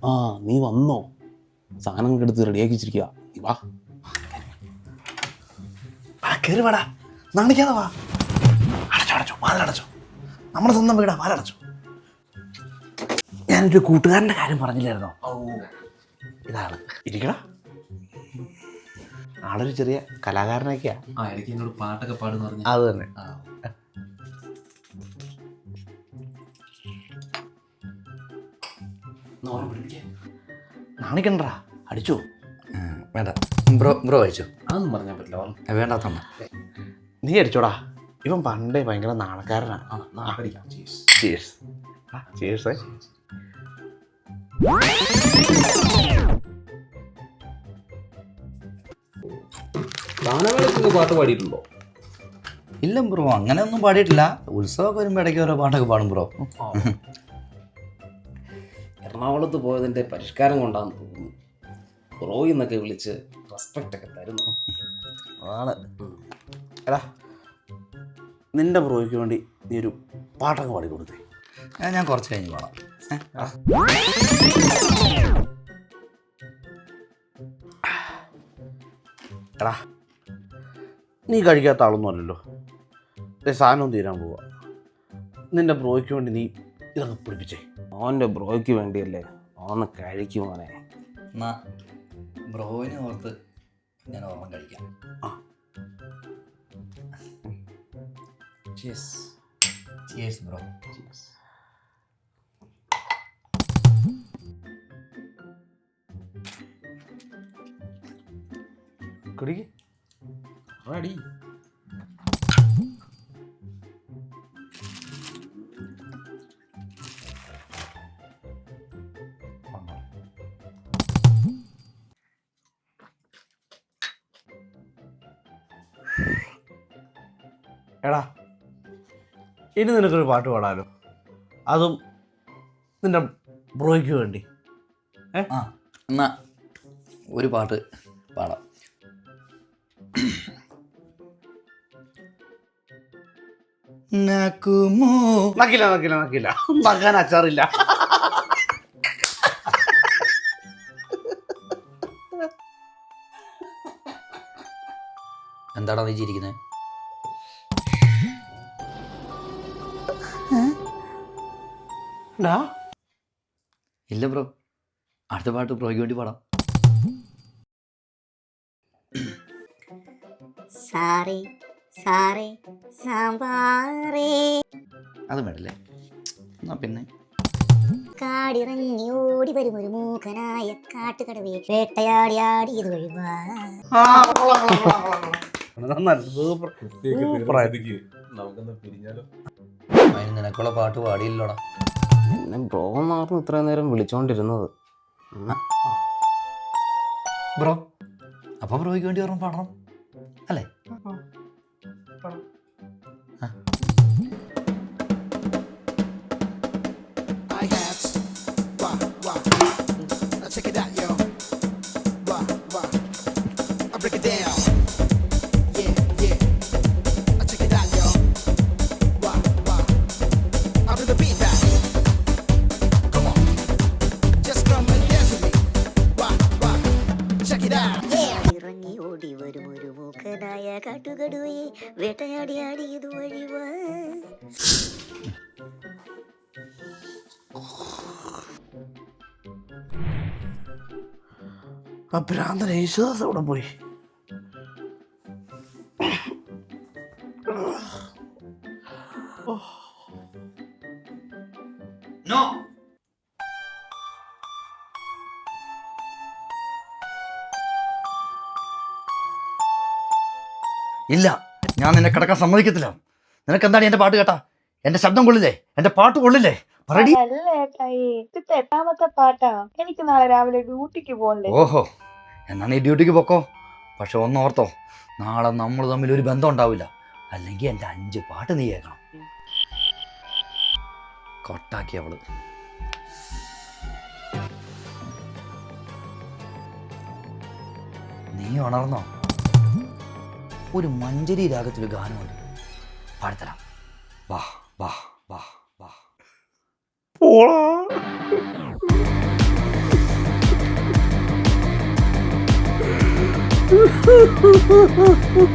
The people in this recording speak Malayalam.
ആ നീ വന്നോ? സാധനങ്ങൾ എടുത്ത് റെഡിയാക്കി വെച്ചിരിക്കുക. വാ കയറി വാടാ, നാണിക്കാതെ വാ. അടച്ചോ വാതിലടച്ചോ, നമ്മുടെ സ്വന്തം വീടാ, വാലടച്ചോ. ഞാനൊരു കൂട്ടുകാരൻ്റെ കാര്യം പറഞ്ഞില്ലായിരുന്നോ? ഇതാണ് ഇരിക്കടാ. ആളൊരു ചെറിയ കലാകാരനൊക്കെയാ. ഇടയ്ക്ക് എന്നോട് പാട്ടൊക്കെ പാടുന്നു പറഞ്ഞു. അത് തന്നെ. നാണിക്കണ്ടാ, അടിച്ചോ? വേണ്ട ബ്രോ അയച്ചോ. അതൊന്നും പറഞ്ഞാൽ പറ്റില്ല. വേണ്ടാത്തമ്മ നീ അടിച്ചോടാ. ഇവൻ പണ്ടേ ഭയങ്കര നാണക്കാരനാണ്. Cheers. Cheers. ഗാനമേളയ്ക്ക് പാട്ട് പാടിയിട്ടുണ്ടോ? ഇല്ല ബ്രോ, അങ്ങനെ ഒന്നും പാടിയിട്ടില്ല. ഉത്സവമൊക്കെ വരുമ്പോൾ ഇടയ്ക്ക് ഓരോ പാട്ടൊക്കെ പാടും ബ്രോ. എറണാകുളത്ത് പോയതിൻ്റെ പരിഷ്കാരം കൊണ്ടാണെന്ന് തോന്നുന്നു. ബ്രോയി എന്നൊക്കെ വിളിച്ച് റെസ്പെക്റ്റ് ഒക്കെ തരുന്നു. അതാണ്. എടാ, നിന്റെ ബ്രോയ്ക്ക് വേണ്ടി നീ ഒരു പാട്ടൊക്കെ പാടി കൊടുത്തേ. ഞാൻ കുറച്ച് കഴിഞ്ഞ് പാടാം. എടാ, നീ കഴിക്കാത്ത ആളൊന്നും അല്ലല്ലോ. സാധനവും തീരാൻ പോവാ. നിന്റെ ബ്രോയ്ക്ക് വേണ്ടി നീ ഇതൊക്കെ പിടിപ്പിച്ചേ. അവൻ്റെ ബ്രോയ്ക്ക് വേണ്ടിയല്ലേ, അവന്ന് കഴിക്കും മോനെ. എന്നാ ബ്രോയിനെ ഓർത്ത് ഞാൻ ഓർമ്മ കഴിക്കാം. Cheers bro. കുടിക്ക്. റെഡി. എടാ, ഇനി നിനക്കൊരു പാട്ട് പാടാലോ, അതും നിന്റെ ബ്രോയ്ക്ക് വേണ്ടി. എന്നാ ഒരു പാട്ട് പാടാം. നക്കില്ല നക്കാൻ അച്ചാറില്ല. എന്താടാ നീ ചിരിക്കുന്നത്? ഇല്ല ബ്രോ, അടുത്ത പാട്ട് ബ്രോയ്ക്ക് വേണ്ടി പാടാം. സാറേ സാറേ സാമ്പാറേ. അത് വേണ്ടല്ലേ? എന്നാ പിന്നെ കാടിറങ്ങി ഓടി വരും ഒരു മൂക്കനായ കാട്ടുകടവേ, വേട്ടയാടി ആടി ഇത് ഒഴിവാ. അതിന് നിനക്കുള്ള പാട്ട് പാടിയില്ലോടാ. എന്നെ ബ്രോ എന്നായിരുന്നു ഇത്രയും നേരം വിളിച്ചോണ്ടിരുന്നത്. ബ്രോ, അപ്പൊ ബ്രോയ്ക്ക് വേണ്ടി ഓർമ്മ പാടണം അല്ലേ? ഇറങ്ങി ഓടി വരും ഒരു മൂക്കനായ കാട്ടുകടവേ, വേട്ടയാടി ആടി ഇത് ഒഴിവാ. ആ ഭ്രാന്തൻ യേശുദാസ് അവിടെ പോയി. ഇല്ല, ഞാൻ നിന്നെ കിടക്കാൻ സമ്മതിക്കത്തില്ല. നിനക്ക് എന്താണ് എന്റെ പാട്ട് കേട്ടാ? എന്റെ ശബ്ദം കൊള്ളില്ലേ? എന്റെ പാട്ട് കൊള്ളില്ലേ? എട്ടാമത്തെ പാട്ടാ. എനിക്ക് നാളെ രാവിലെ ഡ്യൂട്ടിക്ക് പോകണ്ടേ. ഓഹോ, എന്നാ നീ ഡ്യൂട്ടിക്ക് പൊക്കോ. പക്ഷെ ഒന്നോർത്തോ, നാളെ നമ്മൾ തമ്മിൽ ഒരു ബന്ധം ഉണ്ടാവില്ല. അല്ലെങ്കിൽ എന്റെ 5 പാട്ട് നീ കേൾക്കണം. കൊട്ടാക്കി അവള്. നീ ഉണർന്നോ? ഒരു മഞ്ചരി രാഗത്തിലൊരു ഗാനമുണ്ട്, പാടിത്തരാം. വാ വാ വാ വാ. ബ്രോ